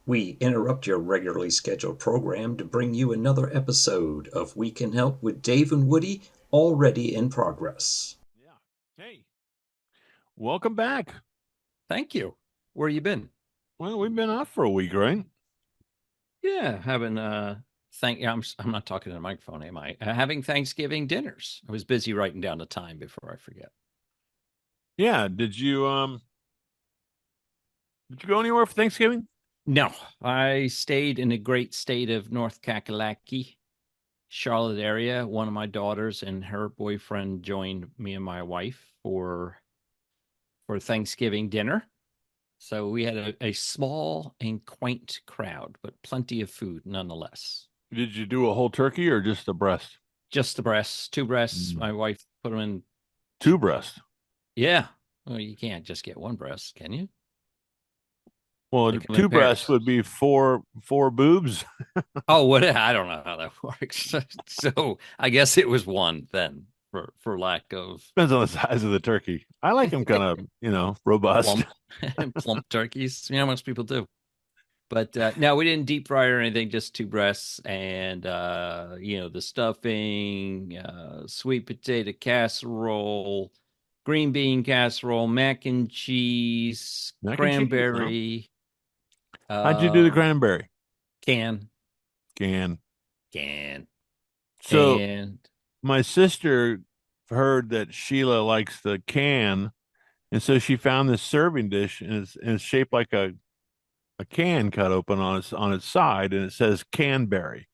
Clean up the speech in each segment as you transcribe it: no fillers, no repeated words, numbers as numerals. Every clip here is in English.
We interrupt your regularly scheduled program to bring you another episode of We Can Help with Dave and Woody, already in progress. Yeah. Hey, welcome back. Thank you. Where you been? Well, we've been off for a week, right? Yeah, having I'm not talking to the microphone, am I? Having Thanksgiving dinners. I was busy writing down the time before I forget. Yeah. Did you go anywhere for Thanksgiving? No, I stayed in the great state of North Kakalaki, Charlotte area. One of my daughters and her boyfriend joined me and my wife for Thanksgiving dinner. So we had a small and quaint crowd, but plenty of food nonetheless. Did you do a whole turkey or just a breast? Just the breasts, two breasts. Mm. My wife put them in. Two breasts. Yeah. Well, you can't just get one breast, can you? Well, They come in two breasts pairs. would be four boobs. Oh, what? I don't know how that works. So I guess it was one then, for lack of Depends on the size of the turkey. I like them kind of, robust. plump plump turkeys. You know, most people do. But no, we didn't deep fry or anything. Just two breasts and the stuffing, sweet potato casserole, green bean casserole, mac and cheese, Mac and cheese, huh? cranberry. How'd you do the Um, cranberry? can, Can. can, So and my sister heard that Sheila likes the can, and so she found this serving dish, and it's shaped like a can cut open on its side, and it says Canberry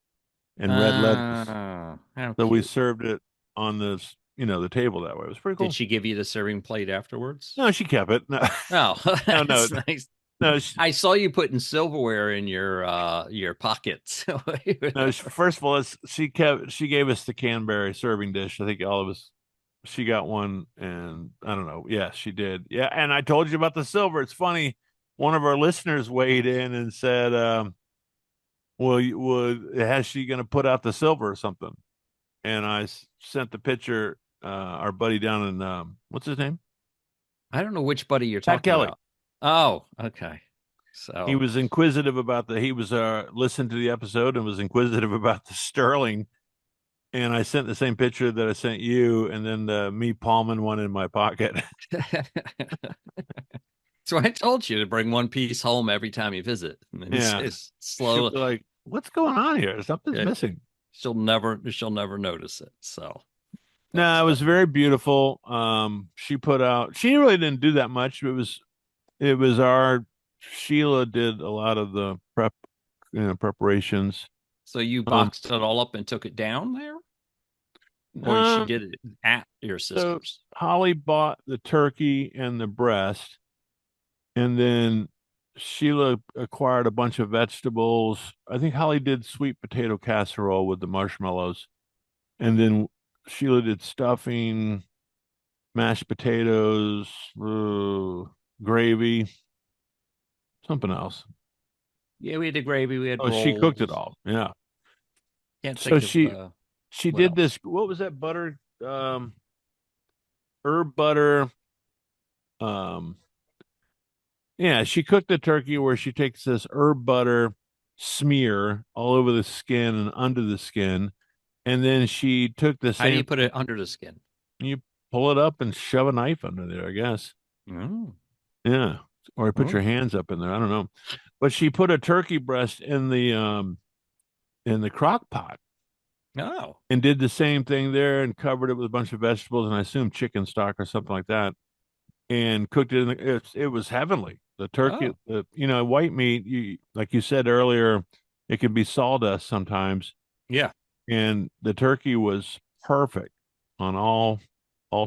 in red letters. how So we cute. served it on the table that way. It was pretty Did cool. she give you the serving plate afterwards? No, she kept it. No, Oh, no, no, that's nice. no. She, I saw you putting silverware in your pockets. no. First of all, she gave us the Canberry serving dish. I think all of us. She got one, and I don't know. Yeah, she did. Yeah, and I told you about the silver. It's funny. One of our listeners weighed in and said, "Well, has she going to put out the silver or something?" And I sent the picture. Our buddy down in what's his name? I don't know which buddy you're Pat talking Kelly. about. Oh, okay. He So was inquisitive about he was listened to the episode and was inquisitive about the Sterling. And I sent the same picture that I sent you, and then the me palming one in my pocket. so I told you to bring one piece home every time you visit. And then Yeah, it's she'll slow. be like, "What's going on here? Something's uh, missing." she'll never notice it. So No, that's it was funny. very beautiful. She put out. She really didn't do that much. It was our Sheila did a lot of the preparations. So you Um, boxed it all up and took it down there, or she um, did it at your so sister's? Holly bought the turkey and the breast, and then Sheila acquired a bunch of vegetables. I think Holly did sweet potato casserole with the marshmallows, and then Sheila did stuffing, mashed potatoes, gravy, something else. Yeah, we had the gravy. We had Oh, she cooked it rolls. all. Yeah. Can't So think of she what did else. this. What was that butter? Herb butter. Um, yeah, she cooked the turkey where she takes this herb butter smear all over the skin and under the skin, and then she took the How do same. you put it under the skin? You pull it up and shove a knife under there, I guess. Mm. Yeah, or you put your Okay. hands up in there. I don't know, but she put a turkey breast in the crock pot Oh. and did the same thing there and covered it with a bunch of vegetables and I assume chicken stock or something like that and cooked it it was heavenly. The turkey, Oh. white meat, like you said earlier, it can be sawdust sometimes, Yeah. and the turkey was perfect on all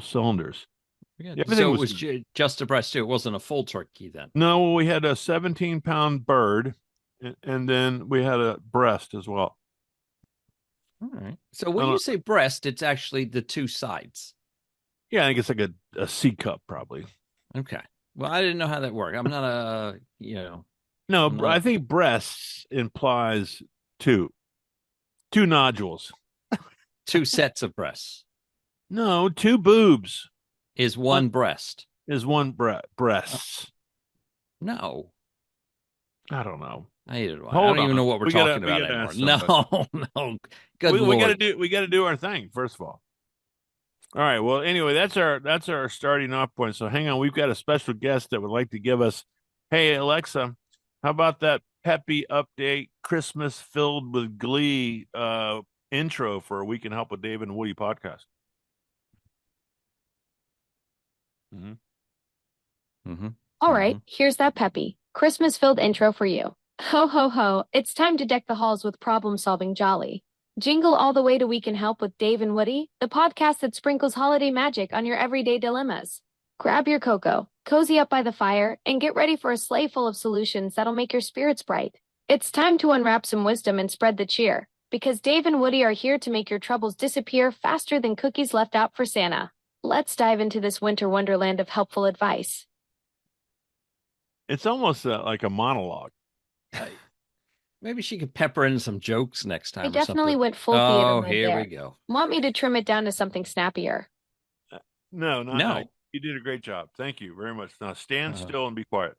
cylinders. Yeah. Everything So it was was good. just a breast too. It wasn't a full turkey then. No, we had a 17-pound bird, and then we had a breast as well. All right. So I when you don't, say breast, it's actually the two sides. yeah, I think it's like a C cup probably. Okay. Well, I didn't know how that worked. I'm not a, No, I'm I not think breasts implies two nodules. two sets of breasts. No, two boobs. Is One one breast. is one Uh, breasts. no. I don't know. I Hold don't even on. know what we're We gotta- talking we about gotta anymore. ask No, no. Good we Lord. gotta do our thing first of all. All right. Well, anyway, that's our starting off point. So hang on, we've got a special guest that would like to give us. Hey Alexa, how about that peppy update, Christmas filled with glee intro for We Can Help with Dave and Woody podcast? Mm-hmm. All right, here's that peppy, Christmas-filled intro for you. Ho ho ho, it's time to deck the halls with problem-solving jolly. Jingle all the way to We Can Help with Dave and Woody, the podcast that sprinkles holiday magic on your everyday dilemmas. Grab your cocoa, cozy up by the fire, and get ready for a sleigh full of solutions that'll make your spirits bright. It's time to unwrap some wisdom and spread the cheer, because Dave and Woody are here to make your troubles disappear faster than cookies left out for Santa. Let's dive into this winter wonderland of helpful advice. It's almost like a monologue. Maybe she could pepper in some jokes next time. I or definitely something. went full theater Oh, mode here there. we go. Want me to trim it down to something snappier? No. No. You did a great job. Thank you very much. Now stand Uh-huh. still and be quiet.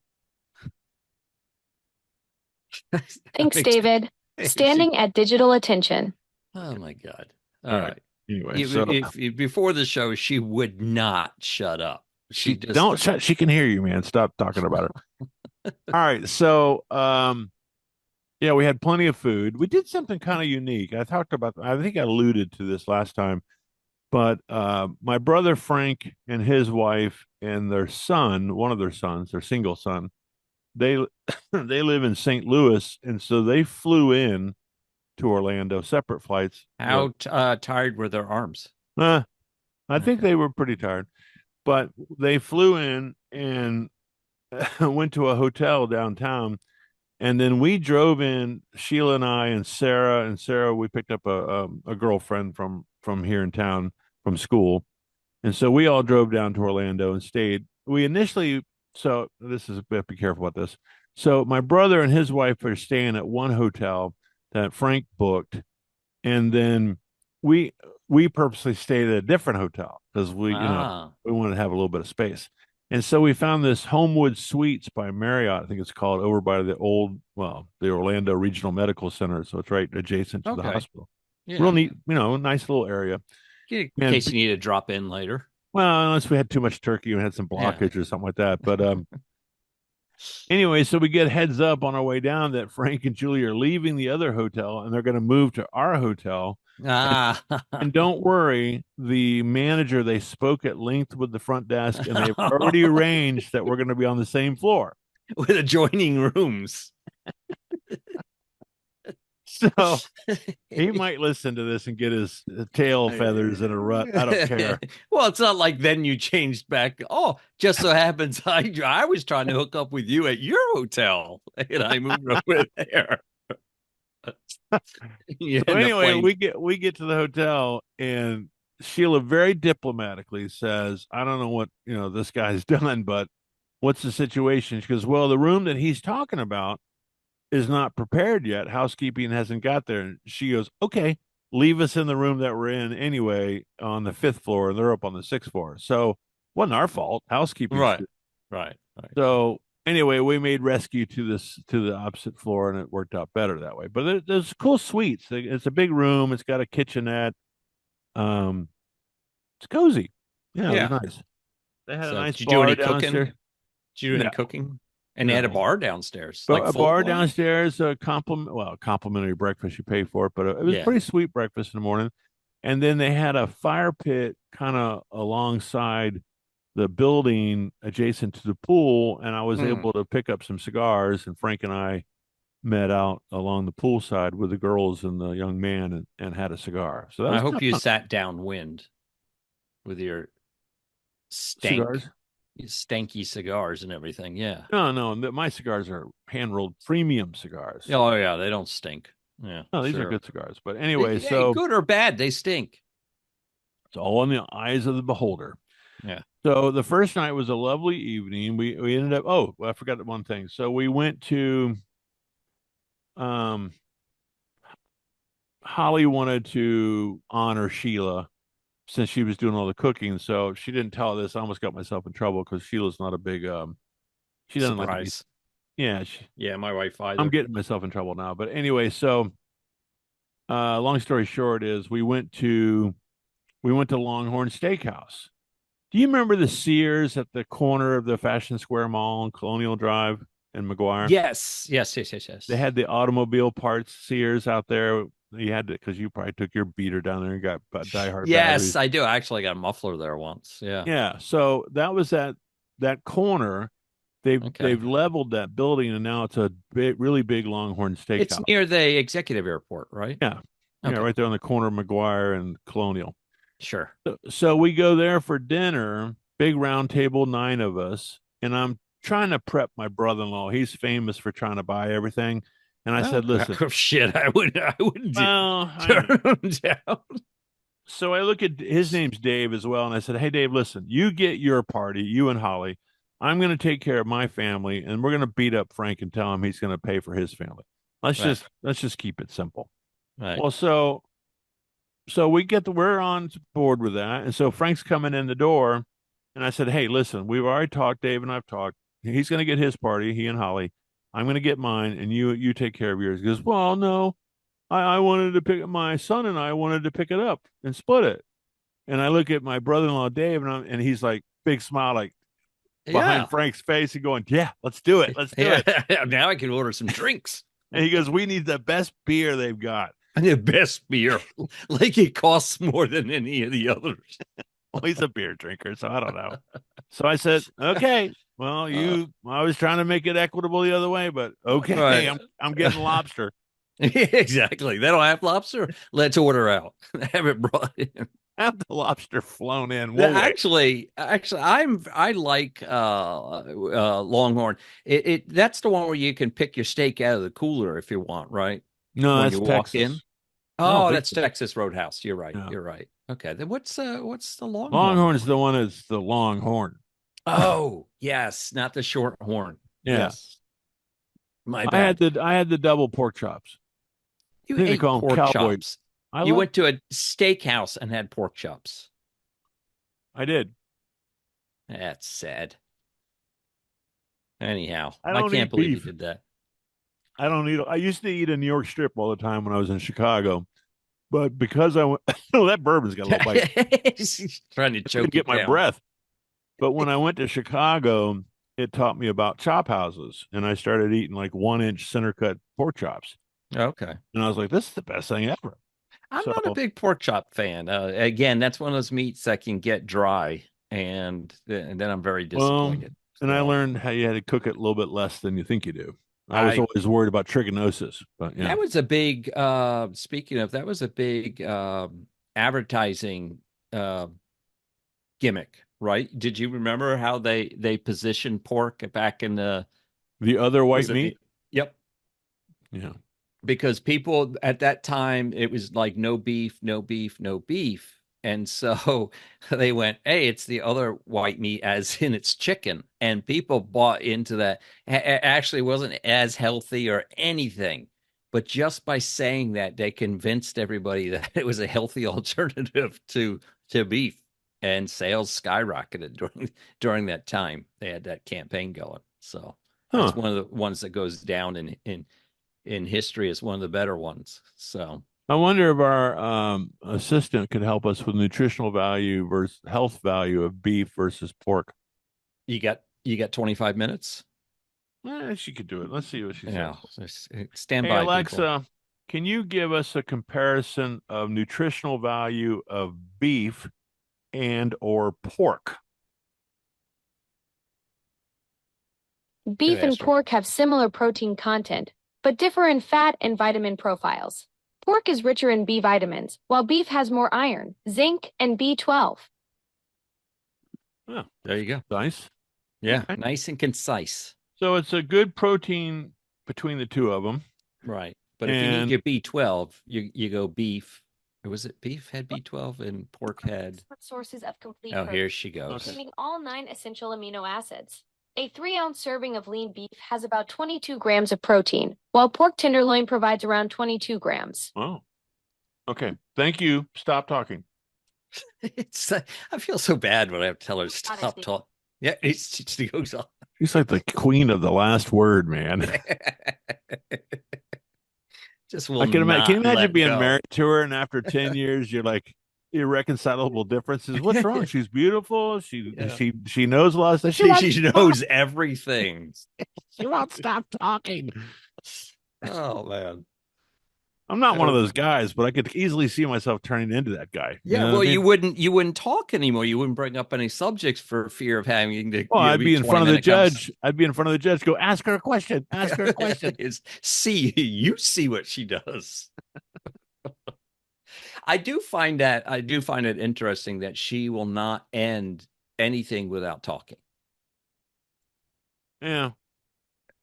Thanks, Makes- David. Standing at digital attention. Oh my God! All All right. right. Anyway, If before the show, she would not shut up. she just don't shut. She can hear you, man. Stop talking about it. All right. So, yeah, we had plenty of food. We did something kind of unique. I think I alluded to this last time, but my brother Frank and his wife and their son, one of their sons, their single son, they they live in St. Louis, and so they flew in to Orlando, separate flights. How tired were their arms? I think they were pretty tired, but they flew in and went to a hotel downtown. And then we drove in, Sheila and I and Sarah. And Sarah, we picked up a girlfriend from here in town from school. And so we all drove down to Orlando and stayed. We initially, so this is a bit, be careful about this. So my brother and his wife are staying at one hotel that Frank booked. And then we purposely stayed at a different hotel because we wanted to have a little bit of space. And so we found this Homewood Suites by Marriott, I think it's called, over by the Orlando Regional Medical Center. So it's right adjacent to the hospital. Yeah. Real neat, nice little area. In case you need to drop in later. Well, unless we had too much turkey and had some blockage or something like that. But anyway, so we get heads up on our way down that Frank and Julie are leaving the other hotel and they're going to move to our hotel. And don't worry, the manager, they spoke at length with the front desk and they've already arranged that we're going to be on the same floor with adjoining rooms. So he might listen to this and get his tail feathers in a rut. I don't care. Well, it's not like then you changed back. Oh, just so happens I was trying to hook up with you at your hotel and I moved over there. So anyway, we get to the hotel and Sheila very diplomatically says, I don't know what this guy's done, but what's the situation? She goes, well, the room that he's talking about is not prepared yet. Housekeeping hasn't got there. And she goes, okay, leave us in the room that we're in anyway on the 5th floor, and they're up on the 6th floor. So it wasn't our fault. Housekeeping. Right. So anyway, we made rescue to the opposite floor, and it worked out better that way. But there's cool suites. It's a big room. It's got a kitchenette. It's cozy. Yeah. It was nice. They had a nice bar downstairs. Did you do any cooking? And they had a bar downstairs. But a bar downstairs, complimentary breakfast. You pay for it, but it was pretty sweet breakfast in the morning. And then they had a fire pit kind of alongside the building adjacent to the pool, and I was able to pick up some cigars, and Frank and I met out along the poolside with the girls and the young man and had a cigar. So I hope you sat downwind with your cigars. Stanky cigars and everything. Yeah. No, my cigars are hand rolled premium cigars. Oh yeah, they don't stink. Yeah. No, these are good cigars. But anyway, good or bad, they stink. It's all in the eyes of the beholder. Yeah. So the first night was a lovely evening. We ended up. Oh, I forgot one thing. So we went to. Holly wanted to honor Sheila since she was doing all the cooking, so she didn't tell this. I almost got myself in trouble because Sheila's not a big she doesn't Yeah, Yeah, my wife either. I'm getting myself in trouble now. But anyway, so long story short is we went to Longhorn Steakhouse. Do you remember the Sears at the corner of the Fashion Square Mall on Colonial Drive in McGuire? Yes. They had the automobile parts Sears out there. You had to, because you probably took your beater down there and got diehard Yes, batteries. I do. I actually got a muffler there once. Yeah. Yeah, so that was that corner. They've Okay. leveled that building and now it's a really big Longhorn It's Steakhouse. near the executive airport, right? Yeah, Okay. right there on the corner of McGuire and Colonial. Sure. So we go there for dinner, big round table, 9 of us, and I'm trying to prep my brother-in-law. He's famous for trying to buy everything. And I said, listen, Oh, shit, I wouldn't well, turn him down. so I look at his name's Dave as well. And I said, hey, Dave, listen, you get your party, you and Holly. I'm going to take care of my family and we're going to beat up Frank and tell him he's going to pay for his family. Let's just keep it simple. Right. Well, so we're on board with that. And so Frank's coming in the door and I said, hey, listen, we've already talked. Dave and I've talked. He's going to get his party, he and Holly. I'm going to get mine and you take care of yours. He goes, well, no, I wanted to pick my son and I wanted to pick it up and split it. And I look at my brother-in-law, Dave, and he's like, big smile, like behind Frank's face and going, yeah, let's do it. Let's do it. Now I can order some drinks. And he goes, we need the best beer they've got. And the best beer. Like it costs more than any of the others. Well, he's a beer drinker, so I don't know. So I said, okay, well, I was trying to make it equitable the other way, but okay, right. I'm getting lobster. Exactly. They don't have lobster. Let's order out. Have it brought in. Have the lobster flown in. Actually, I like Longhorn. That's the one where you can pick your steak out of the cooler if you want, right? No, when that's you Texas. Walk in. Oh, that's Texas Roadhouse. You're right. Yeah. You're right. Okay. Then what's the Longhorn? Longhorn's the one that's the Longhorn. Oh, yes, not the short horn. Yeah. Yes. My bad. I had the double pork chops. You ate pork chops. You went to a steakhouse and had pork chops. I did. That's sad. Anyhow, I can't believe you did that. I don't eat. I used to eat a New York strip all the time when I was in Chicago, but because I went, that bourbon's got a little bite. Trying to choke get my breath. But when I went to Chicago, it taught me about chop houses, and I started eating like 1-inch center cut pork chops. Okay. And I was like, this is the best thing ever. I'm not a big pork chop fan. Again, that's one of those meats that can get dry, and then I'm very disappointed. And I learned how you had to cook it a little bit less than you think you do. I was always worried about trichinosis, but yeah. That was a big, speaking of, that was a big advertising gimmick, right? Did you remember how they positioned pork back in the other white meat? Yep. Yeah. Because people at that time, it was like no beef, no beef, no beef. And so they went, hey, it's the other white meat, as in it's chicken. And people bought into that. It actually wasn't as healthy or anything. But just by saying that, they convinced everybody that it was a healthy alternative to beef. And sales skyrocketed during that time. They had that campaign going. So that's one of the ones that goes down in history as one of the better ones. So I wonder if our assistant could help us with nutritional value versus health value of beef versus pork. You got 25 minutes? She could do it. Let's see what she says. Stand by, Alexa, people. Can you give us a comparison of nutritional value of beef and or pork? Beef and pork have similar protein content, but differ in fat and vitamin profiles. Pork is richer in B vitamins, while beef has more iron, zinc, and B12. Oh, there you go. Nice. Yeah, okay. Nice and concise. So it's a good protein between the two of them. Right. But if you need your B12, you go beef. Or was it beef had B12 and pork had? Sources of complete protein. Here she goes. Containing all 9 essential amino acids. A 3-ounce serving of lean beef has about 22 grams of protein, while pork tenderloin provides around 22 grams. Oh, okay. Thank you. Stop talking. I feel so bad when I have to tell her to stop talking. Yeah, she goes on. She's like the queen of the last word, man. Just will I can imagine. Can you not imagine let being go. married to her and after 10 years, you're like irreconcilable differences? What's wrong? She's beautiful. Yeah. She knows a lot of stuff. She knows everything. She won't stop talking. Oh man. I'm not one of those guys, but I could easily see myself turning into that guy. You Yeah, know well, what I mean? you wouldn't talk anymore. You wouldn't bring up any subjects for fear of having to. Well, I'd be be in front of the 20-minute conversation. judge. I'd be in front of the judge. Go ask her a question. Ask her a question. You see what she does. I do find it interesting that she will not end anything without talking. Yeah.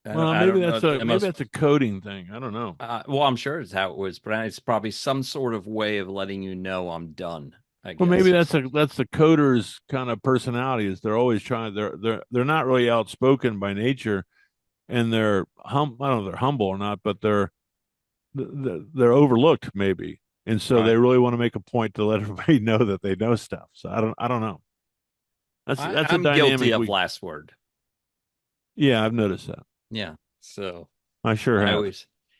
I Well, don't maybe know. that's a coding thing. I don't know. Well, I'm sure it's how it was, but it's probably some sort of way of letting you know I'm done. I Well, guess. maybe that's the coder's kind of personality. Is they're always trying. They're not really outspoken by nature, and they're I don't know if they're humble or not, but they're overlooked maybe, and so they Right. really want to make a point to let everybody know that they know stuff. So I don't know. That's a I'm guilty dynamic of we. last word. Yeah, I've noticed that. Yeah. So I sure have.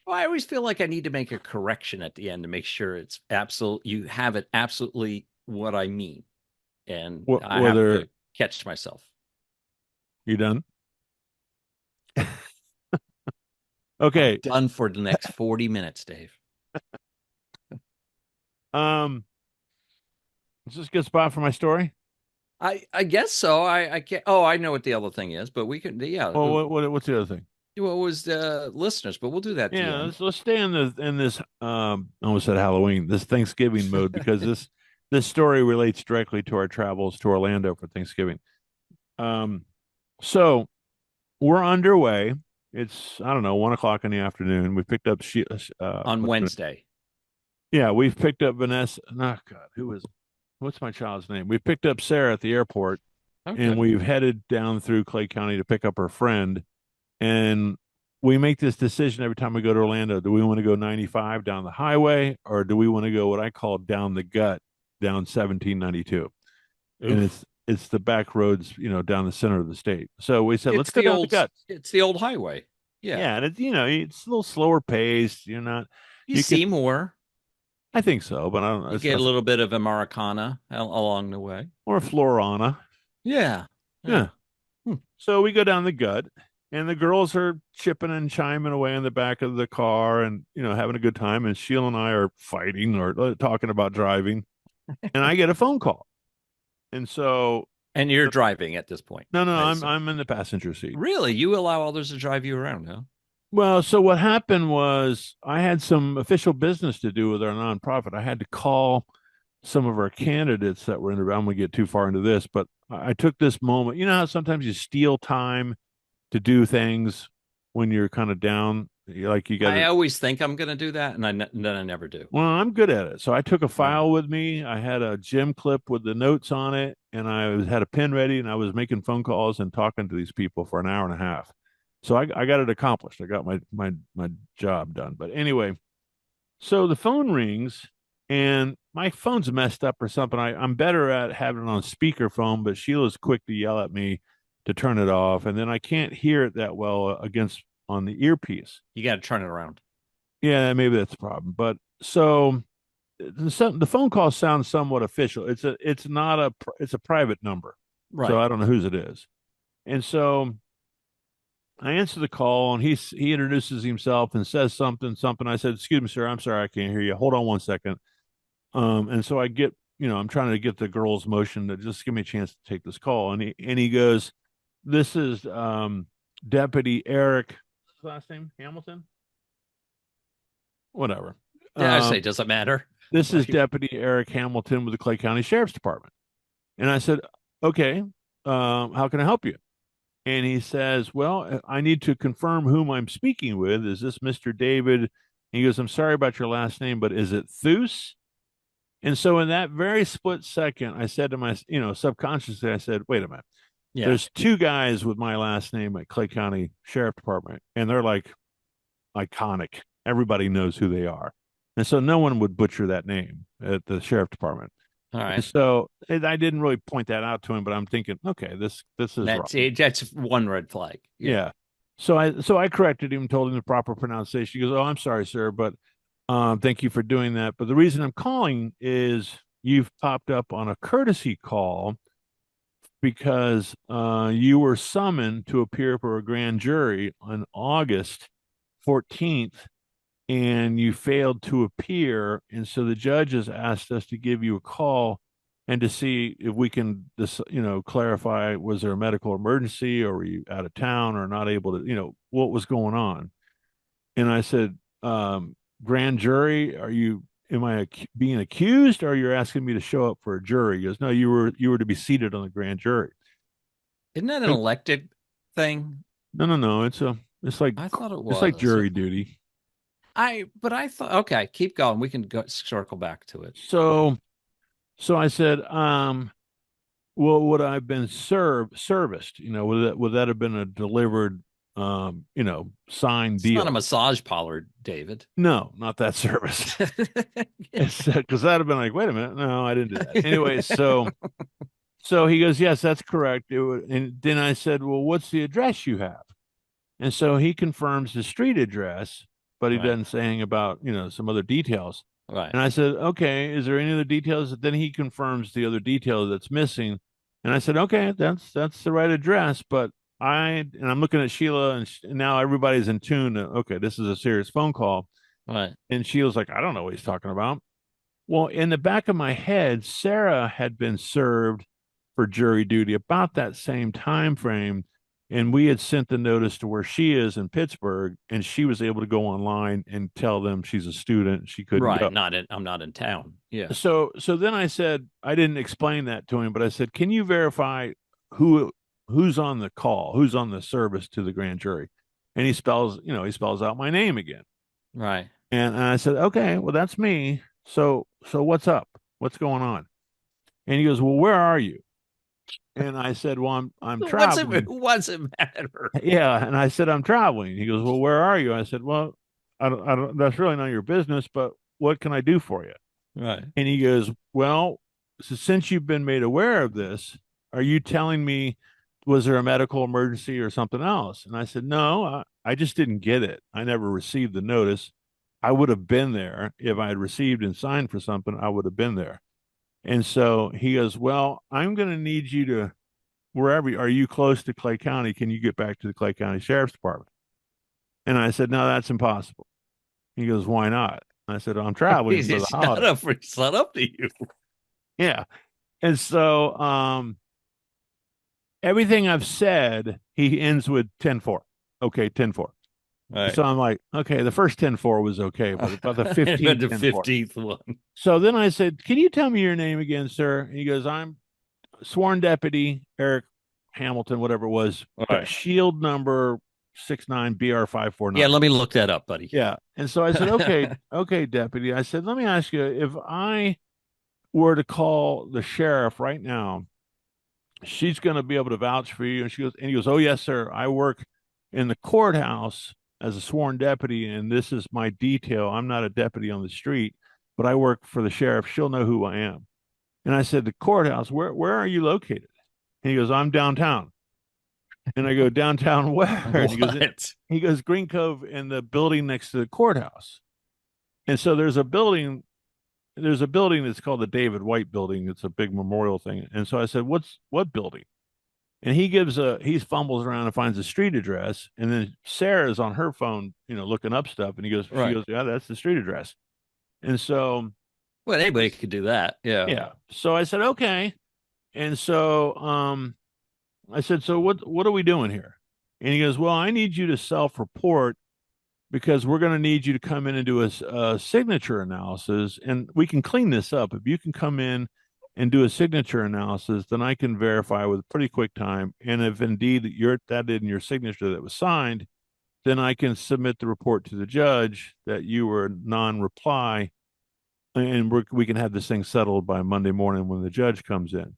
I always feel like I need to make a correction at the end to make sure it's absolute. You have it absolutely what I mean, and I have Whether to catch myself. you done? Okay. I'm done for the next 40 minutes, Dave. Is this a good spot for my story? I guess so. I can't. Oh, I know what the other thing is, but we can. Yeah. Well, what's the other thing? What was the listeners? But we'll do that. At the Yeah, end. let's stay in this I almost said Halloween, this Thanksgiving mode because this story relates directly to our travels to Orlando for Thanksgiving. So we're underway. It's I don't know 1 o'clock in the afternoon. We picked up On Wednesday. Yeah, we've picked up Vanessa. Oh God, what's my child's name? We picked up Sarah at the airport, Okay. and we've headed down through Clay County to pick up her friend. And we make this decision every time we go to Orlando. Do we want to go 95 down the highway, or do we want to go what I call down the gut, down 1792? And it's the back roads, down the center of the state. So we said, let's go down the gut. It's the old highway. Yeah. Yeah, and it's a little slower paced. You're not. You see more. I think so, but I don't know. You get a little bit of Americana along the way. Or Florana. Yeah. Yeah. So we go down the gut, and the girls are chipping and chiming away in the back of the car and, having a good time. And Sheila and I are fighting or talking about driving. And I get a phone call. And so. And you're driving at this point. No, I'm in the passenger seat. Really? You allow others to drive you around, huh? Well, so what happened was I had some official business to do with our nonprofit. I had to call some of our candidates that were in the round. We get too far into this, but I took this moment. You know how sometimes you steal time to do things when you're kind of down, like you got. I always think I'm going to do that, and then I never do. Well, I'm good at it. So I took a file with me. I had a gym clip with the notes on it, and I had a pen ready, and I was making phone calls and talking to these people for an hour and a half. So I got it accomplished. I got my job done. But anyway, so the phone rings and my phone's messed up or something. I'm better at having it on speakerphone, but Sheila's quick to yell at me to turn it off. And then I can't hear it that well on the earpiece. You got to turn it around. Yeah, maybe that's the problem. But so the phone call sounds somewhat official. It's a private number. Right. So I don't know whose it is. And so I answer the call, and he introduces himself and says something. I said, "Excuse me, sir. I'm sorry, I can't hear you. Hold on 1 second." And so I get, I'm trying to get the girl's motion to just give me a chance to take this call. And he goes, "This is Deputy Eric." What's his last name? Hamilton? Whatever. Yeah, I say, does it matter? This is Deputy Eric Hamilton with the Clay County Sheriff's Department. And I said, "Okay, how can I help you?" And he says, "Well, I need to confirm whom I'm speaking with. Is this Mr. David?" And he goes, "I'm sorry about your last name, but is it Thus?" And so in that very split second, I said to my, subconsciously, I said, "Wait a minute. Yeah. There's two guys with my last name at Clay County Sheriff Department, and they're like iconic. Everybody knows who they are. And so no one would butcher that name at the Sheriff Department." All And right. so I didn't really point that out to him, but I'm thinking, okay, this is wrong. That's one red flag. Yeah. So I corrected him, told him the proper pronunciation. He goes, "Oh, I'm sorry, sir, but thank you for doing that. But the reason I'm calling is you've popped up on a courtesy call because you were summoned to appear for a grand jury on August 14th, and you failed to appear, and so the judge has asked us to give you a call and to see if we can clarify, was there a medical emergency, or were you out of town or not able to, what was going on." And I said, grand jury, am I being accused, or you're asking me to show up for a jury? He goes, no, you were to be seated on the grand jury. Isn't that an elected thing? No, it's like, I thought it was. it's like jury duty. But I thought, okay, keep going. We can circle back to it. So I said, well, would I have been serviced? Would that have been a delivered, signed It's deal? not a massage parlor, David. No, not that service. Because that'd have been like, wait a minute, no, I didn't do that. Anyway, so he goes, yes, that's correct. And then I said, well, what's the address you have? And so he confirms the street address, but he Right. doesn't say anything about, some other details. Right. And I said, okay, is there any other details? Then he confirms the other detail that's missing. And I said, okay, that's the right address. But I'm looking at Sheila, and now everybody's in tune. Okay, this is a serious phone call. Right. And Sheila's like, I don't know what he's talking about. Well, in the back of my head, Sarah had been served for jury duty about that same time frame, and we had sent the notice to where she is in Pittsburgh, and she was able to go online and tell them she's a student. She couldn't go. I'm not in town. Yeah. So then I said, I didn't explain that to him, but I said, can you verify who's on the call, who's on the service to the grand jury? And he spells out my name again. Right. And I said, okay, well, that's me. So what's up? What's going on? And he goes, well, where are you? And I said, well, I'm traveling. What's it matter? Yeah. And I said, I'm traveling. He goes, well, where are you? I said, well, I don't, that's really none of your business, but what can I do for you? Right. And he goes, well, so since you've been made aware of this, are you telling me, was there a medical emergency or something else? And I said, no, I just didn't get it. I never received the notice. I would have been there if I had received and signed for something. I would have been there. And so he goes, well, I'm going to need you to, are you close to Clay County? Can you get back to the Clay County Sheriff's Department? And I said, no, that's impossible. He goes, why not? I said, I'm traveling for the holiday. It's not up to you. Yeah. And so everything I've said, he ends with 10-4. Okay, 10-4. Right. So I'm like, okay, the first 10-4 was okay, but about the 15th one. So then I said, can you tell me your name again, sir? And he goes, I'm sworn deputy Eric Hamilton, whatever it was, right. Shield number 69BR549. Yeah, let me look that up, buddy. Yeah. And so I said, okay, deputy. I said, let me ask you, if I were to call the sheriff right now, she's going to be able to vouch for you. And he goes, oh, yes, sir. I work in the courthouse as a sworn deputy, and this is my detail. I'm not a deputy on the street, but I work for the sheriff. She'll know who I am. And I said, the courthouse, where are you located? And he goes, I'm downtown. And I go, downtown where? And he goes, Green Cove, in the building next to the courthouse. And so there's a building that's called the David White Building. It's a big memorial thing. And so I said, what building? And he fumbles around and finds a street address. And then Sarah's on her phone, looking up stuff. And she goes, yeah, that's the street address. And so, well, anybody could do that. Yeah. Yeah. So I said, okay. And so, I said, so what are we doing here? And he goes, well, I need you to self-report because we're going to need you to come in and do a signature analysis, and we can clean this up. If you can come in and do a signature analysis, then I can verify with a pretty quick time. And if indeed that in your signature that was signed, then I can submit the report to the judge that you were non-reply, and we can have this thing settled by Monday morning when the judge comes in.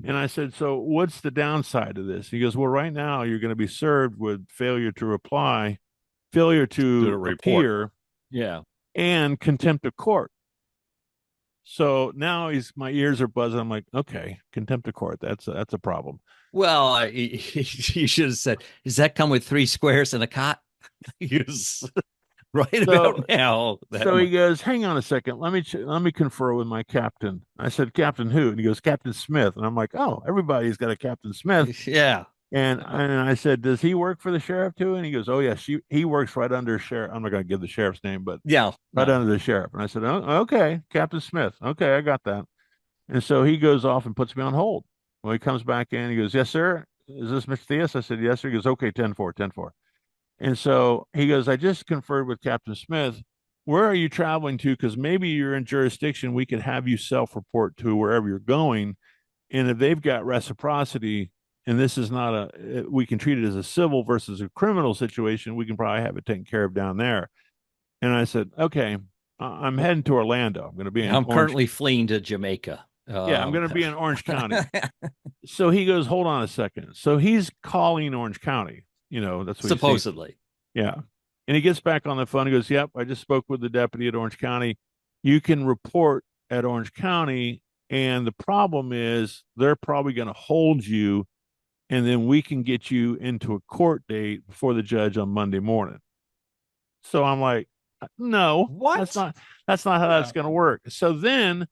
And I said, so what's the downside of this? He goes, well, right now you're going to be served with failure to reply, failure to appear, yeah, and contempt of court. So now my ears are buzzing. I'm like, okay, contempt of court. That's a problem. Well, you should have said, "Does that come with 3 squares and a cot?" Use right about now. So he goes, hang on a second. Let me confer with my captain. I said, Captain who? And he goes, Captain Smith. And I'm like, oh, everybody's got a Captain Smith. Yeah. And I said, does he work for the sheriff too? And he goes, oh yeah, he works right under sheriff. I'm not going to give the sheriff's name, but Yeah, right under the sheriff. And I said, oh, okay, Captain Smith. Okay, I got that. And so he goes off and puts me on hold. Well, he comes back in. He goes, yes, sir. Is this Mr. Theus? I said, yes, sir. He goes, okay, 10-4, 10-4. And so he goes, I just conferred with Captain Smith. Where are you traveling to? Because maybe you're in jurisdiction. We could have you self-report to wherever you're going. And if they've got reciprocity, and this is not we can treat it as a civil versus a criminal situation, we can probably have it taken care of down there. And I said, okay, I'm heading to Orlando. I'm going to be I'm currently fleeing to Jamaica. Yeah, I'm going to be in Orange County. So he goes, hold on a second. So he's calling Orange County. That's what supposedly. Yeah. And he gets back on the phone. He goes, yep, I just spoke with the deputy at Orange County. You can report at Orange County. And the problem is they're probably going to hold you. And then we can get you into a court date before the judge on Monday morning. So I'm like, no, what? That's not how that's going to work. So then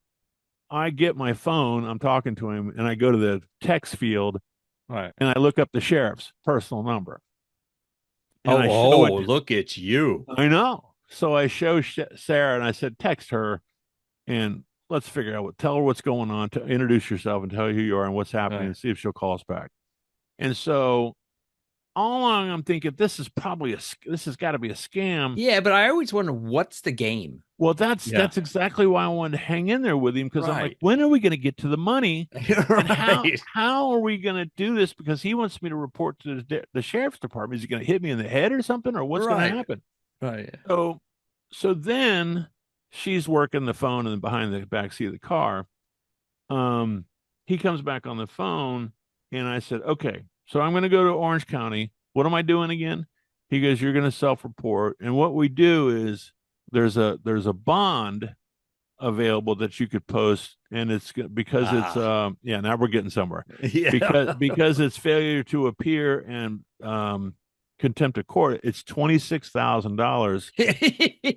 I get my phone. I'm talking to him and I go to the text field. Right. And I look up the sheriff's personal number. And look at you. I know. So I show Sarah and I said, text her and let's figure out tell her what's going on, to introduce yourself and tell her who you are and what's happening and see if she'll call us back. And so all along I'm thinking this has got to be a scam. Yeah, but I always wonder what's the game. Well, that's exactly why I wanted to hang in there with him, because I'm like, when are we going to get to the money? Right. How are we going to do this? Because he wants me to report to the sheriff's department. Is he going to hit me in the head or something, or what's going to happen? Right. So then she's working the phone and behind the back seat of the car. He comes back on the phone, and I said, okay, so I'm going to go to Orange County. What am I doing again? He goes, you're going to self-report, and what we do is there's a bond available that you could post, and it's because it's now we're getting somewhere. Yeah. because it's failure to appear and contempt of court, it's $26,000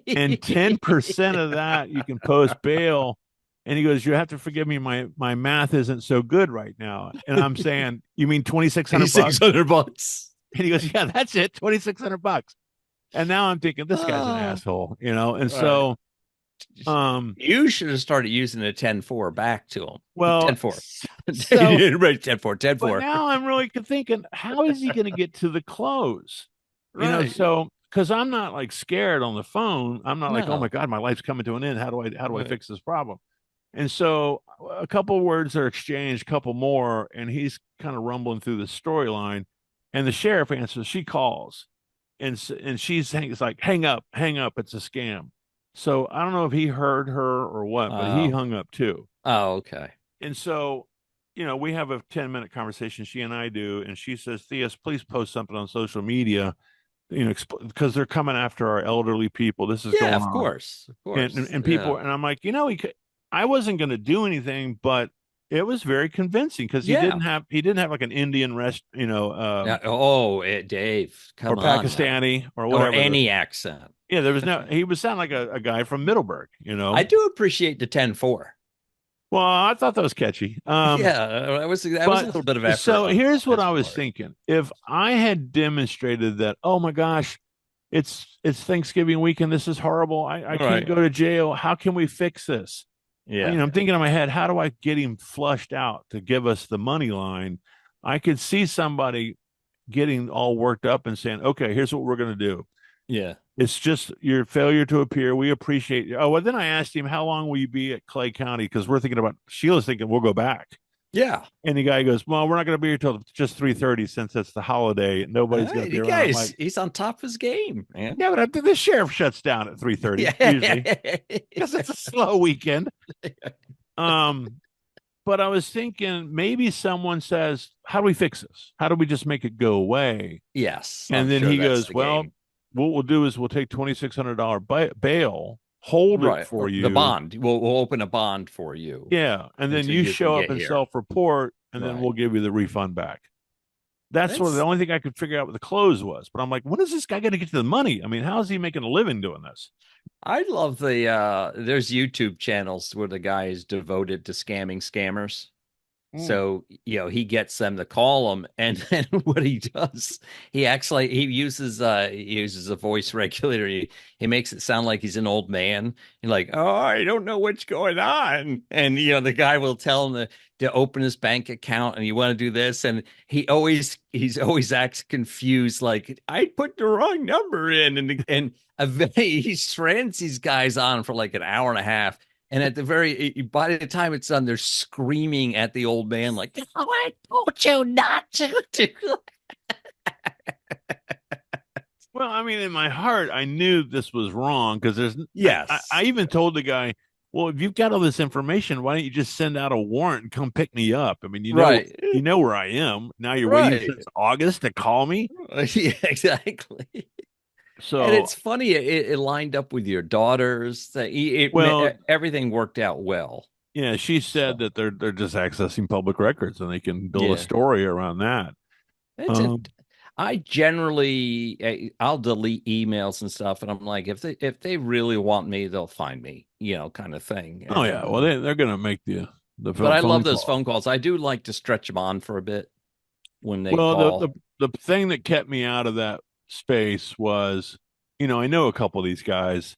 and 10% of that you can post bail. And he goes, you have to forgive me, my math isn't so good right now. And I'm saying, you mean $2,600? And he goes, yeah, that's it, $2,600. And now I'm thinking, this guy's an asshole, And so you should have started using a 10-4 back to him. Well, 10-4. So, right, 10-4, 10-4. But now I'm really thinking, how is he going to get to the close? Right. So because I'm not like scared on the phone. I'm not like, oh my God, my life's coming to an end. How do I fix this problem? And so a couple of words are exchanged, a couple more, and he's kind of rumbling through the storyline. And the sheriff answers. She calls. And she's like, hang up, it's a scam. So I don't know if he heard her or what, but he hung up too. Oh, okay. And so, we have a 10-minute conversation, she and I do, and she says, Theus, please post something on social media, because they're coming after our elderly people. This is going on. Of course. And people, and I'm like, I wasn't going to do anything, but it was very convincing because he didn't have like an Indian Dave, come on, Pakistani or whatever, or any accent. Yeah, there was he was sounding like a guy from Middleburg. I do appreciate the 10-4. Well, I thought that was catchy. That was a little bit of effort. So here's what I was thinking: if I had demonstrated that, oh my gosh, it's Thanksgiving weekend, this is horrible. I can't go to jail. How can we fix this? Yeah. I'm thinking in my head, how do I get him flushed out to give us the money line? I could see somebody getting all worked up and saying, okay, here's what we're going to do. Yeah. It's just your failure to appear. We appreciate you. Oh, well, then I asked him, how long will you be at Clay County? Because Sheila's thinking we'll go back. Yeah. And the guy goes, well, we're not going to be here till just 3:30 siness it's the holiday. Nobody's going to be around. He's on top of his game, man. Yeah, but the sheriff shuts down at 3:30 usually because it's a slow weekend. But I was thinking maybe someone says, how do we fix this? How do we just make it go away? Yes. And then he goes, well, what we'll do is we'll take $2,600 bail hold it Right. for you. The bond. We'll open a bond for you. Yeah. And then until you you can show up get and here. self-report, and then Right. we'll give you the refund back. That's sort of the That's- only thing I could figure out what the close was. But I'm like, when is this guy going to get to the money? I mean, how is he making a living doing this? I love the there's YouTube channels where the guy is devoted to scamming scammers. So, he gets them to call him, and then what he does, he uses a voice regulator. He makes it sound like he's an old man. He's like, "Oh, I don't know what's going on." And the guy will tell him to open his bank account, and you want to do this, and he's always acts confused, like, I put the wrong number in, and he strands these guys on for like an hour and a half. And by the time it's done, they're screaming at the old man, like, "Oh, I told you not to do." Well, I mean, in my heart, I knew this was wrong because Yes. I even told the guy, well, if you've got all this information, why don't you just send out a warrant and come pick me up? I mean, Right. you know where I am. Now you're Right. waiting since August to call me. Yeah, exactly. So, And it's funny, it lined up with your daughters. Everything worked out well. yeah, she said that they're just accessing public records and they can build Yeah. a story around that. I generally I'll delete emails and stuff, and I'm like, if they really want me, they'll find me, kind of thing. Oh yeah, well they're gonna make the but I love those call. phone calls. I do like to stretch them on for a bit when they well, call. the thing that kept me out of that space was, I know a couple of these guys,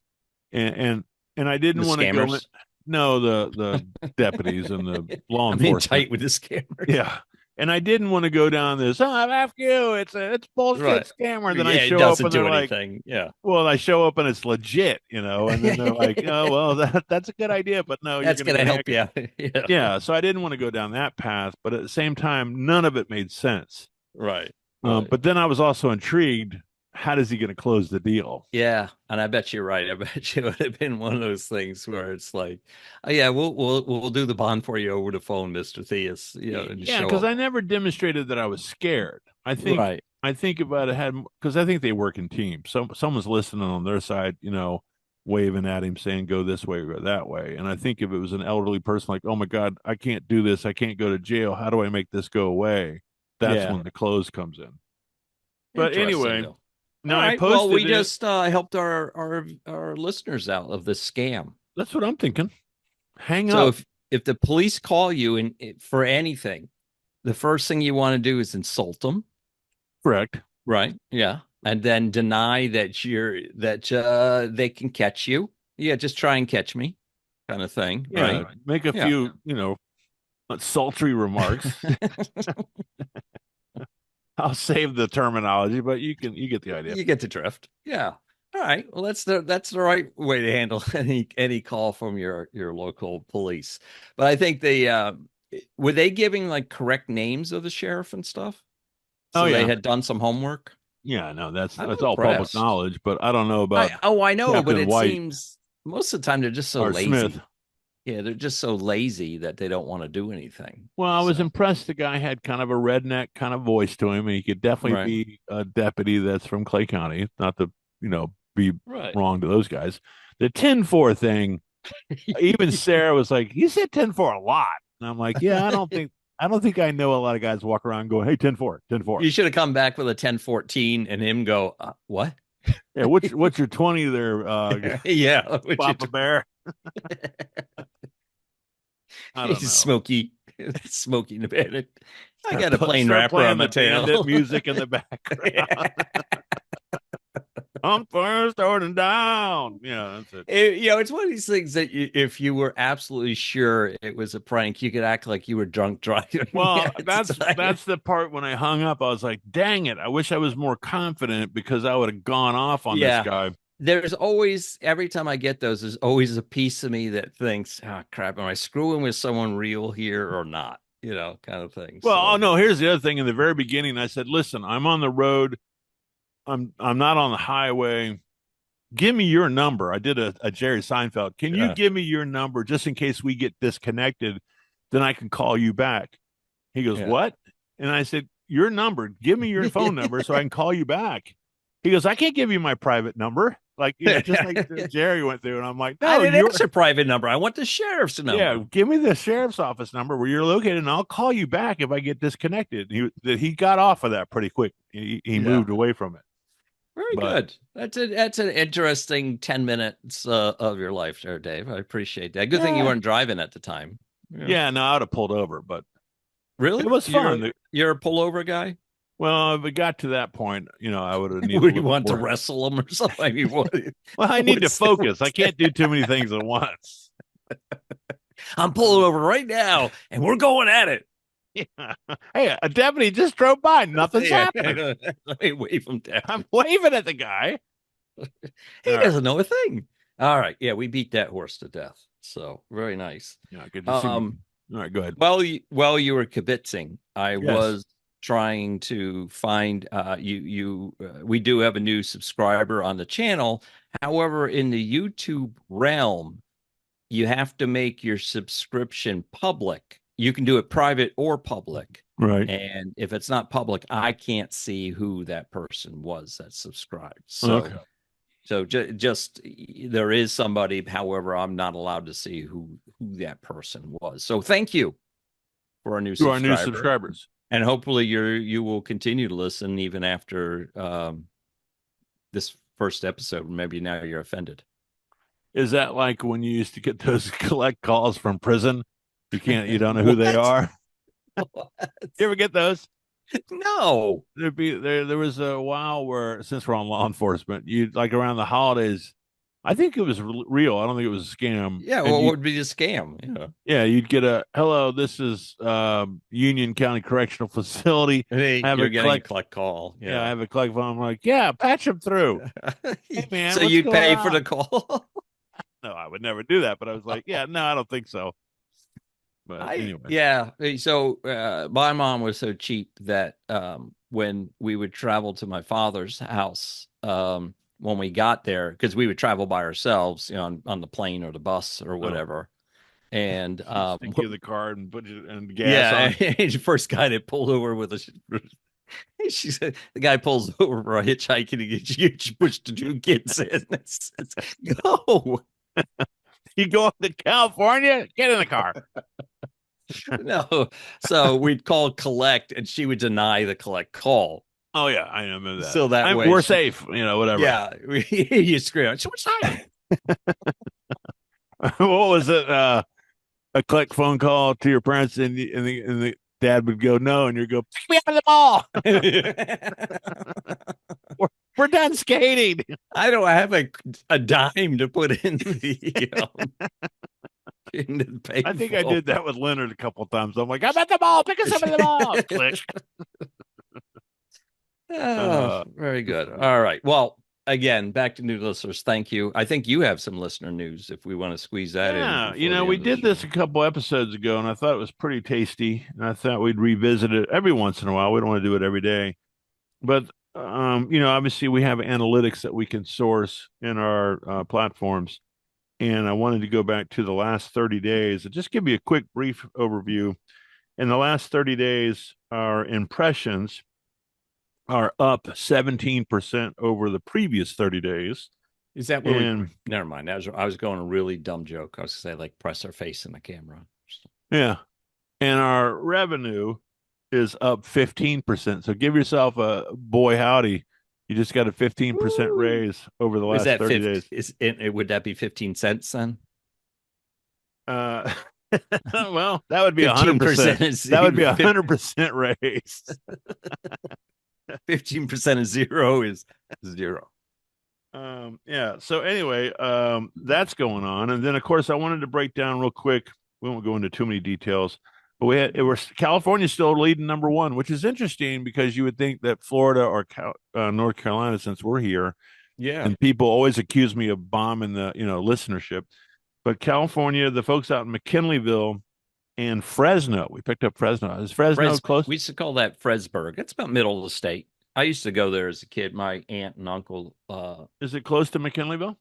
and I didn't want to go in. No, the deputies and the law enforcement. Tight with the scammers. Yeah. And I didn't want to go down this. Oh, after you, it's bullshit scammer. Then I show up and they're like, yeah. Well, I show up and it's legit, and then they're like, oh, well, that's a good idea, but no, that's going to help you. Yeah. So I didn't want to go down that path, but at the same time, none of it made sense. Right. But then I was also intrigued. How is he going to close the deal? Yeah, and I bet you're right. I bet you would have been one of those things where it's like, oh yeah, we'll do the bond for you over the phone, Mr. Theus. Yeah, because I never demonstrated that I was scared. I think if I'd had, because I think they work in teams. Someone's listening on their side, waving at him, saying go this way or go that way. And I think if it was an elderly person, like, oh my God, I can't do this. I can't go to jail. How do I make this go away? That's when the close comes in. But anyway. Though. No, right. Well, we just helped our listeners out of this scam. That's what I'm thinking. Hang up. So if the police call you for anything, the first thing you want to do is insult them. Correct. Right. Yeah. And then deny that they can catch you. Yeah, just try and catch me, kind of thing. Yeah. Right. Make a few, sultry remarks. I'll save the terminology, but you get the idea. You get the drift. Yeah. All right. Well, that's the right way to handle any call from your local police. But I think were they giving like correct names of the sheriff and stuff? So they had done some homework. Yeah, no, that's all public knowledge, but I don't know about. I know, Captain but it White seems most of the time they're just so lazy. Smith. Yeah, they're just so lazy that they don't want to do anything. Well, I was impressed. The guy had kind of a redneck kind of voice to him. And he could definitely be a deputy that's from Clay County. Not to, be wrong to those guys. The 10-4 thing, even Sarah was like, "You said 10-4 a lot," and I'm like, "Yeah, I don't think I know a lot of guys walk around going, hey, 10-4, 10-4." You should have come back with a 10-14 and him go, what? Yeah, what's your 20 there? Yeah, Papa Bear. I don't know. Smokey Nevada. I got a plain rapper on the tail. Music in the background. I'm first starting down. Yeah, that's it. It's one of these things that if you were absolutely sure it was a prank, you could act like you were drunk driving. Well, that's the part when I hung up. I was like, dang it. I wish I was more confident because I would have gone off on this guy. There's always, every time I get those, there's always a piece of me that thinks, oh, crap, am I screwing with someone real here or not? Kind of thing. Well, no, here's the other thing. In the very beginning, I said, listen, I'm on the road. I'm not on the highway. Give me your number. I did a Jerry Seinfeld. Can you give me your number just in case we get disconnected? Then I can call you back. He goes, what? And I said, your number. Give me your phone number so I can call you back. He goes, I can't give you my private number. like just like Jerry went through, and I'm like, I no, didn't you're ask your private number. I want the sheriff's number. yeah, give me the sheriff's office number where you're located, and I'll call you back if I get disconnected. He got off of that pretty quick. He Yeah. moved away from it. Very good. That's an interesting 10 minutes of your life there, Dave. I appreciate that. Good thing you weren't driving at the time. Yeah, no, I'd have pulled over, but really, it was fun. You're a pullover guy. Well, if it got to that point, I would have needed. Would you want to wrestle him or something? I mean, what? Well, I need to focus. I can't do too many things at once. I'm pulling over right now, and we're going at it. Yeah. Hey, a deputy just drove by. Nothing's happening. Let me wave him down. I'm waving at the guy. He doesn't know a thing. All right. Yeah, we beat that horse to death. So very nice. Yeah, good to see you. All right, go ahead. While you were kibitzing, I was trying to find we do have a new subscriber on the channel. However, in the YouTube realm, you have to make your subscription public. You can do it private or public. Right. And if it's not public, I can't see who that person was that subscribed. So, just there is somebody. However, I'm not allowed to see who that person was. So thank you for our new subscribers. And hopefully you will continue to listen even after this first episode. Maybe now you're offended. Is that like when you used to get those collect calls from prison? You don't know who they are. What? You ever get those? No. There was a while where, since we're on law enforcement, you'd like around the holidays. I think it was real. I don't think it was a scam. Yeah, what would be a scam? Yeah, you'd get a hello. This is Union County Correctional Facility. Hey, you're getting a collect call. Yeah, I have a collect phone. I'm like, yeah, patch them through. Hey, man, so you'd pay for the call? No, I would never do that. But I was like, yeah, no, I don't think so. But anyway. Yeah. So my mom was so cheap that when we would travel to my father's house, when we got there, because we would travel by ourselves, on the plane or the bus or whatever. And take you the car and put it and gas on. The first guy that pulled over with she said the guy pulls over for a hitchhike and you push the two kids in. It's go. You go up to California, get in the car. No. So we'd call collect and she would deny the collect call. Oh yeah, I remember that. So that way we're safe, whatever. Yeah. You scream. So what's that? What was it? A collect phone call to your parents and the dad would go no, and you'd go, pick me up at the mall. We're done skating. I don't have a dime to put in the into the pay I think phone. I did that with Leonard a couple times. I'm like, I'm at the mall. Pick us up at the mall. Click. Very good. All right. Well, again, back to new listeners. Thank you. I think you have some listener news if we want to squeeze that in. Yeah, we did this a couple episodes ago, and I thought it was pretty tasty. And I thought we'd revisit it every once in a while. We don't want to do it every day, but obviously we have analytics that we can source in our platforms. And I wanted to go back to the last 30 days and just give you a quick, brief overview. In the last 30 days, our impressions are up 17% over the previous 30 days. Is that what never mind. I was going a really dumb joke. I was going to say, like, press our face in the camera. Yeah. And our revenue is up 15%. So give yourself a boy howdy. You just got a 15% raise over the last 30 days. Would that be 15 cents then? Well, that would be 100%. That would be 100% raise. 15% of zero is zero. Yeah. So anyway, that's going on. And then of course I wanted to break down real quick. We won't go into too many details, but California still leading number one, which is interesting because you would think that Florida or North Carolina, since we're here, and people always accuse me of bombing the listenership, but California, the folks out in McKinleyville and Fresno, we picked up Fresno. Is Fresno close? We used to call that Fresburg. It's about middle of the state. I used to go there as a kid. My aunt and uncle. Is it close to McKinleyville?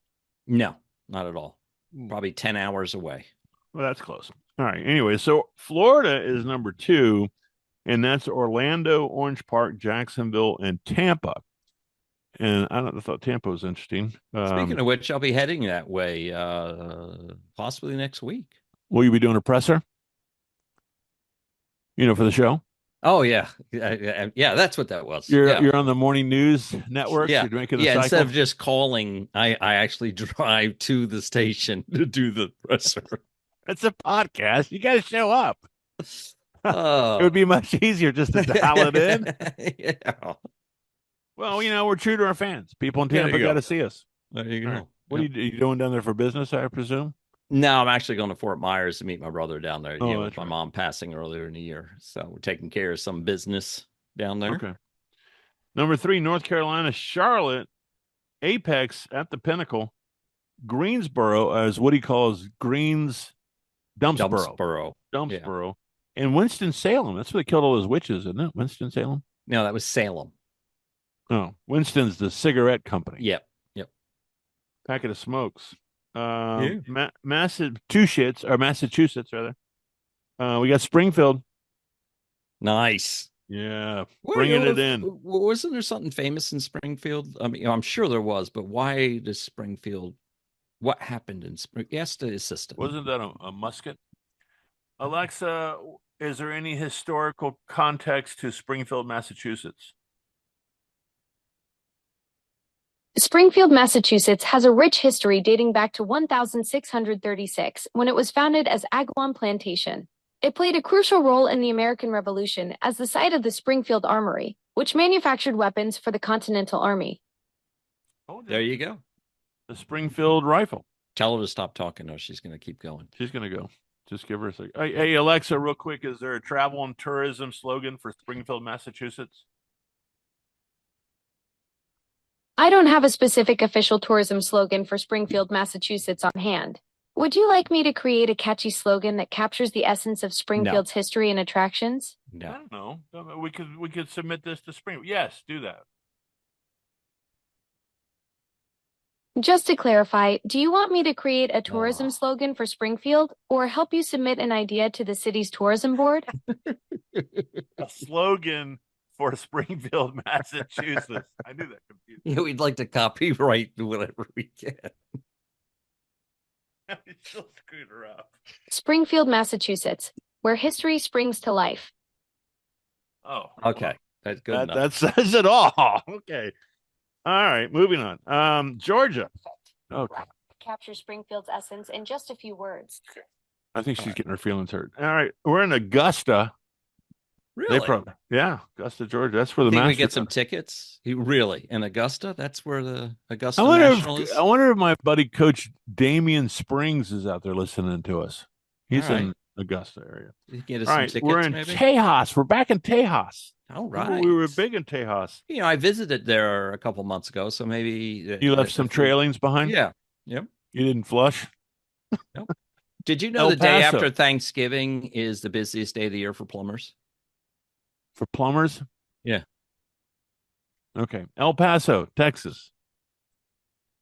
No, not at all. Probably 10 hours away. Well, that's close. All right. Anyway, so Florida is number 2, and that's Orlando, Orange Park, Jacksonville, and Tampa. And I thought Tampa was interesting. Speaking of which, I'll be heading that way possibly next week. Will you be doing a presser? For the show? Oh yeah, yeah. That's what that was. You're on the morning news network. Yeah, You're making the yeah. cycle? Instead of just calling, I actually drive to the station to do the presser. It's a podcast. You got to show up. Oh. It would be much easier just to dial it in. Yeah. Well, we're true to our fans. People in There Tampa you go. got to see us. There you go. All right. What are you doing down there for business, I presume? No, I'm actually going to Fort Myers to meet my brother down there. Oh, with that's my right. mom passing earlier in the year, so we're taking care of some business down there. Okay. Number 3, North Carolina, Charlotte, Apex at the Pinnacle, Greensboro, as Woody calls Dumpsboro, Yeah. and Winston-Salem. That's where they killed all those witches, isn't it? Winston-Salem? No, that was Salem. Oh, Winston's the cigarette company. Yep. Packet of smokes. Massachusetts, rather. We got Springfield. Nice. Yeah, bringing it in. Wasn't there something famous in Springfield? I mean, I'm sure there was, but why does Springfield? What happened in Spring? Yes, the assistant. Wasn't that a musket? Alexa, is there any historical context to Springfield, Massachusetts? Springfield, Massachusetts has a rich history dating back to 1636 when it was founded as Agawam Plantation. It played a crucial role in the American Revolution as the site of the Springfield Armory, which manufactured weapons for the Continental Army. Oh, There you go. The Springfield rifle. Tell her to stop talking. No, she's going to keep going. She's going to go. Just give her a second. Hey, Alexa, real quick, is there a travel and tourism slogan for Springfield, Massachusetts? I don't have a specific official tourism slogan for Springfield, Massachusetts on hand. Would you like me to create a catchy slogan that captures the essence of Springfield's history and attractions? I No. don't know. We could submit this to Springfield. Yes, do that. Just to clarify, do you want me to create a tourism Oh. slogan for Springfield or help you submit an idea to the city's tourism board? A slogan for Springfield, Massachusetts. I knew that confused. Yeah, we'd like to copyright whatever we can. We still screwed her up. Springfield, Massachusetts, where history springs to life. Oh, Okay, that's good enough. That says it all. Okay. All right, moving on. Georgia. Okay. Capture Springfield's essence in just a few words. I think she's getting her feelings hurt. All right, we're in Augusta. Really? Yeah, Augusta, Georgia. That's where the Think we Masters get some are. tickets? Really? In Augusta? That's where the Augusta I wonder National is? I wonder if my buddy Coach Damian Springs is out there listening to us. He's All right. in Augusta area. You get us All some right, tickets, we're in maybe? Tejas. We're back in Tejas. All Remember right. We were big in Tejas. I visited there a couple months ago, so maybe You left some trailings behind? Yeah. Yep. You didn't flush? Did you know El the day Paso. after Thanksgiving is the busiest day of the year for plumbers? For plumbers? Yeah. Okay. El Paso, Texas.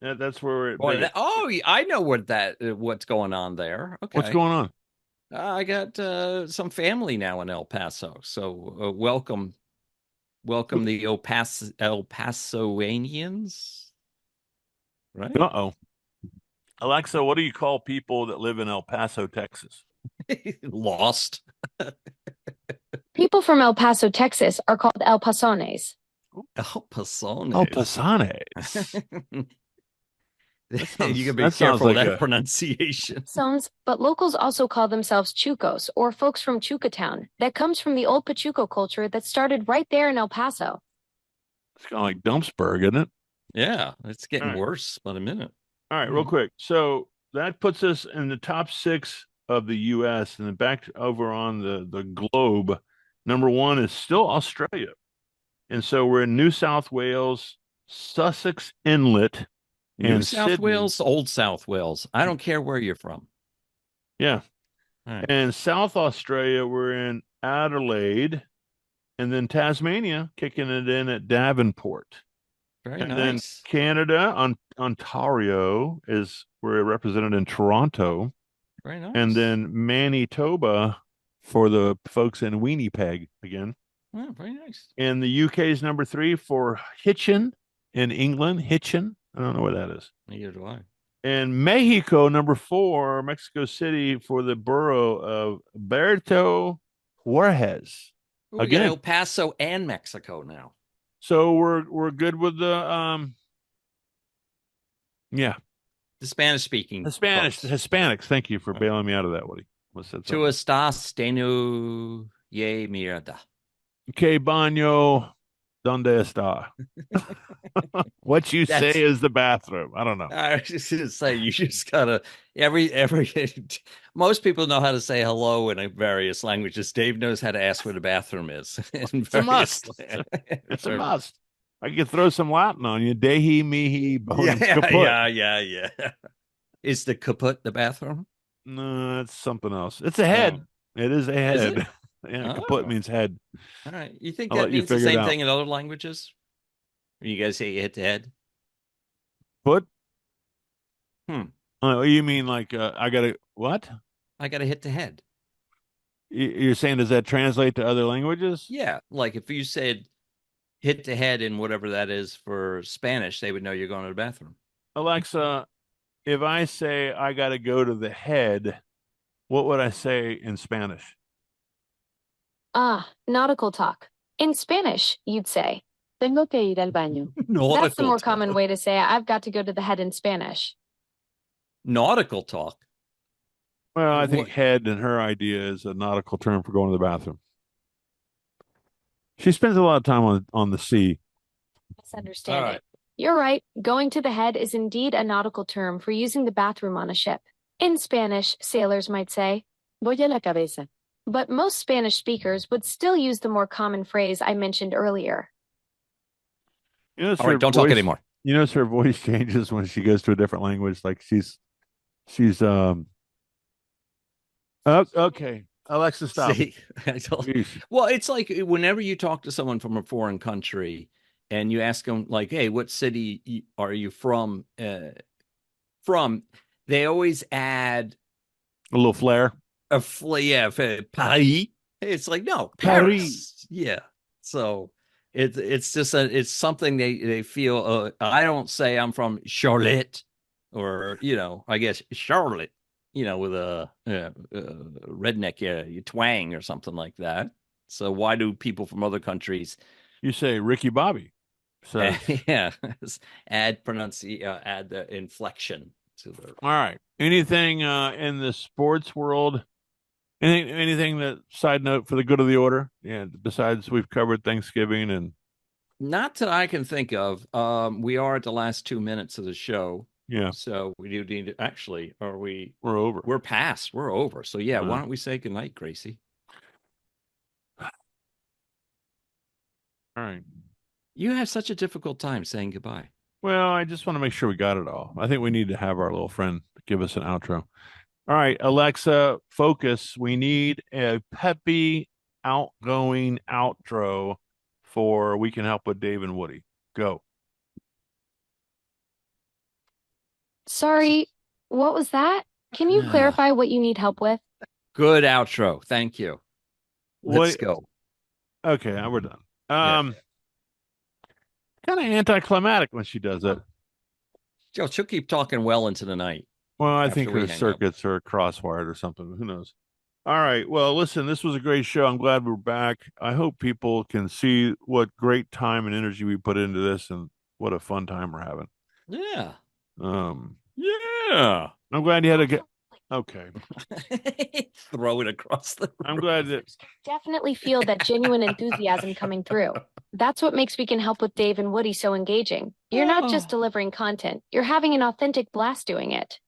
Yeah, that's where we're Boy, big. I know what's going on there. Okay. What's going on? I got some family now in El Paso, so welcome the El Pasoanians. Right? Uh-oh. Alexa, what do you call people that live in El Paso, Texas? Lost. People from El Paso, Texas are called El Pasones. El Pasones. El Pasones. You can be that sounds careful with like that a- pronunciation. But locals also call themselves Chucos, or folks from Chucatown. That comes from the old Pachuco culture that started right there in El Paso. It's kind of like Dumpsburg, isn't it? Yeah, it's getting All right. worse by the minute. All right, real quick. So that puts us in the top 6 of the U.S. and then back over on the globe. Number 1 is still Australia. And so we're in New South Wales, Sussex Inlet, New and South Sydney. Wales, Old South Wales. I don't care where you're from. Yeah. All right. And South Australia, we're in Adelaide. And then Tasmania, kicking it in at Davenport. Very And then nice. Canada, Ontario, is we're represented in Toronto. Very nice. And then Manitoba for the folks in Winnipeg again. Oh, very nice. And the UK is number 3 for Hitchin. In England, Hitchin. I don't know where that is. Neither do I. And Mexico, number 4, Mexico City for the borough of Berto Juarez. We got Again, El Paso and Mexico now. so we're good with the yeah, The Spanish speaking. Hispanics. Thank you for bailing me out of that, Woody. Tu estás tenu ye mierda. Que baño donde está? What you say is the bathroom. I don't know. I was just gonna say you just gotta every most people know how to say hello in various languages. Dave knows how to ask where the bathroom is. It's a must. It's a must. I could throw some Latin on you. Dehi mihi bonus kaput. Yeah. Is the kaput the bathroom? No, it's something else. It's a head. Oh. It is a Is head. it? Yeah, kaput means head. All right. You think I'll that let you means the figure it same out. thing in other languages? You guys say you hit the head? Foot? Oh, you mean like I gotta what? I gotta hit the head. You're saying does that translate to other languages? Yeah, like if you said hit the head in whatever that is for Spanish, they would know you're going to the bathroom. Alexa, if I say I gotta go to the head, what would I say in Spanish? Nautical talk. In Spanish, you'd say, Tengo que ir al baño. That's the more common way to say I've got to go to the head in Spanish. Nautical talk. Well, I think head in her idea is a nautical term for going to the bathroom. She spends a lot of time on the sea. Misunderstanding. Right. You're right. Going to the head is indeed a nautical term for using the bathroom on a ship. In Spanish, sailors might say, Voy a la cabeza. But most Spanish speakers would still use the more common phrase I mentioned earlier. All right, don't talk anymore. You notice her voice changes when she goes to a different language. Like she's okay. Alexa, stop. See, well, it's like whenever you talk to someone from a foreign country and you ask them like, hey, what city are you from? They always add a little flair. Paris. It's like, no, Paris. Yeah. So it's just it's something they feel. I don't say I'm from Charlotte or, I guess Charlotte, with a redneck twang or something like that. So why do people from other countries? You say Ricky Bobby. So yeah, add the inflection to the. All right. Anything in the sports world? Anything that side note for the good of the order? Yeah. Besides, we've covered Thanksgiving and. Not that I can think of. We are at the last 2 minutes of the show. Yeah. So we do need to actually, we're over. We're past. We're over. So yeah, why don't we say goodnight, Gracie? All right. You have such a difficult time saying goodbye. Well, I just want to make sure we got it all. I think we need to have our little friend give us an outro. All right, Alexa, focus. We need a peppy, outgoing outro for We Can Help with Dave and Woody. Go. Sorry, what was that? Can you clarify what you need help with? Good outro. Thank you. Let's go. Okay, we're done. Kind of anticlimactic when she does it. She'll keep talking well into the night. Well, I think her circuits are crosswired or something. Who knows? All right. Well, listen, this was a great show. I'm glad we're back. I hope people can see what great time and energy we put into this and what a fun time we're having. Yeah. Yeah. I'm glad you had a good. Okay. Throw it across the room. I'm glad that. Definitely feel that genuine enthusiasm coming through. That's what makes We Can Help with Dave and Woody so engaging. You're not just delivering content. You're having an authentic blast doing it.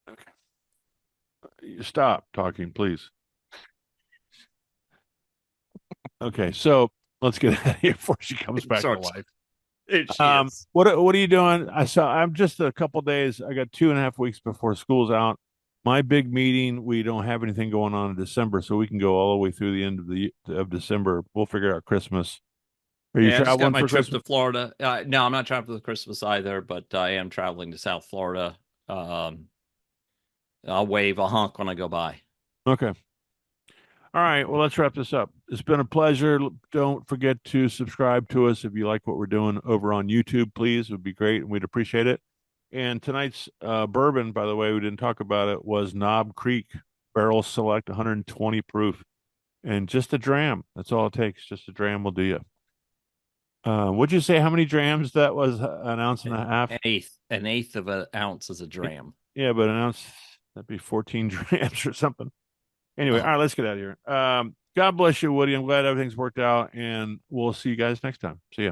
Okay. Stop talking, please. Okay, so let's get out of here before she comes back to life. What are you doing? I'm just a couple days. I got 2.5 weeks before school's out. My big meeting. We don't have anything going on in December, so we can go all the way through the end of December. We'll figure out Christmas. Are you traveling? I just got my trip to Florida. No, I'm not traveling for Christmas either, but I am traveling to South Florida. I'll wave a honk when I go by. Okay. All right. Well, let's wrap this up. It's been a pleasure. Don't forget to subscribe to us if you like what we're doing over on YouTube, please. It would be great and we'd appreciate it. And tonight's bourbon, by the way, we didn't talk about it, was Knob Creek Barrel Select 120 proof. And just a dram. That's all it takes. Just a dram will do you. Would you say how many drams that was? An ounce and a half? An eighth of an ounce is a dram. Yeah, but an ounce, that'd be 14 drams or something. Anyway, all right, let's get out of here. God bless you, Woody. I'm glad everything's worked out, and we'll see you guys next time. See ya.